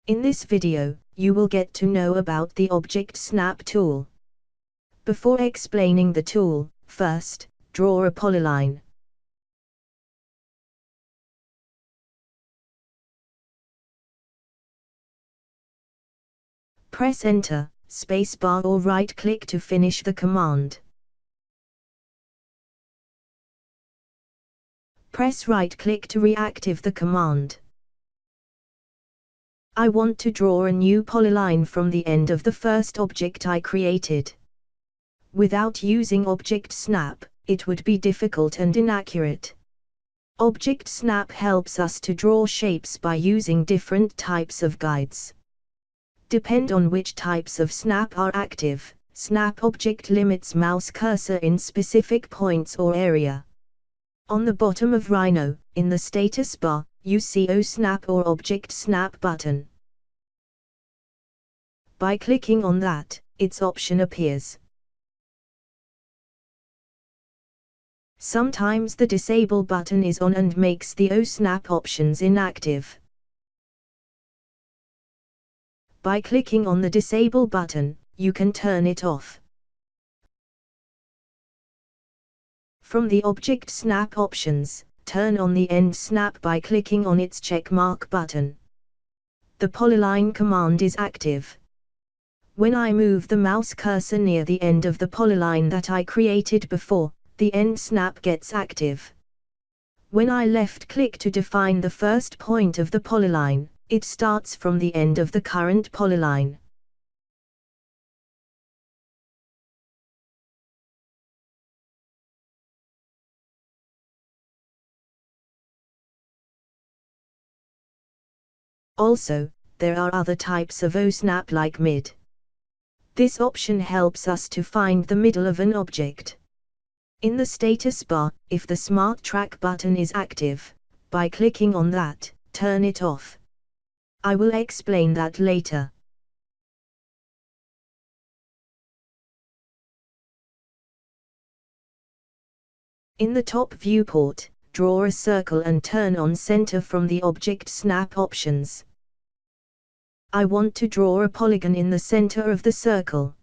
In this video, you will get to know about the Object Snap tool. Before explaining the tool, first, draw a polyline. Press Enter, spacebar or right-click to finish the command. Press right-click to reactive the command. I want to draw a new polyline from the end of the first object I created. Without using Object Snap, it would be difficult and inaccurate. Object Snap helps us to draw shapes by using different types of guides. Depend on which types of snap are active. Snap object limits mouse cursor in specific points or area. On the bottom of Rhino, in the status bar, you see OSnap or Object Snap button. By clicking on that, its option appears. Sometimes the Disable button is on and makes the OSnap options inactive. By clicking on the Disable button, you can turn it off. From the Object Snap options, turn on the End Snap by clicking on its checkmark button. The polyline command is active. When I move the mouse cursor near the end of the polyline that I created before, the End Snap gets active. When I left-click to define the first point of the polyline, it starts from the end of the current polyline. Also, there are other types of OSnap like Mid. This option helps us to find the middle of an object. In the status bar, if the Smart Track button is active, by clicking on that, turn it off. I will explain that later. In the top viewport, draw a circle and turn on Center from the Object Snap options. I want to draw a polygon in the center of the circle.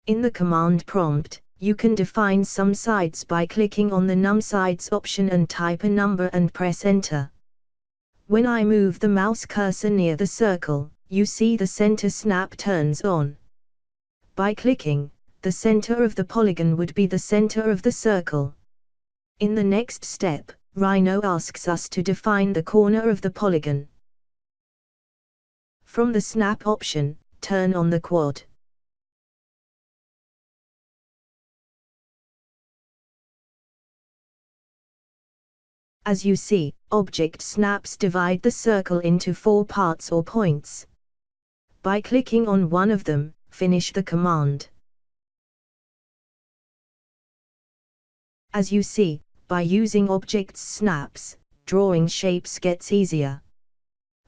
In the command prompt, you can define some sides by clicking on the Num Sides option and type a number and press Enter. When I move the mouse cursor near the circle, you see the center snap turns on. By clicking, the center of the polygon would be the center of the circle. In the next step, Rhino asks us to define the corner of the polygon. From the Snap option, turn on the quad. As you see, Object Snaps divide the circle into 4 parts or points. By clicking on one of them, finish the command. As you see, by using Object Snaps, drawing shapes gets easier.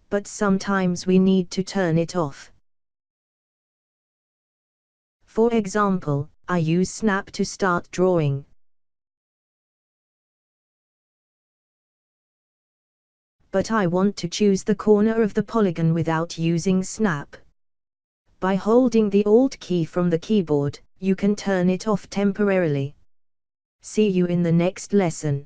But sometimes we need to turn it off. For example, I use Snap to start drawing. But I want to choose the corner of the polygon without using Snap. By holding the Alt key from the keyboard, you can turn it off temporarily. See you in the next lesson.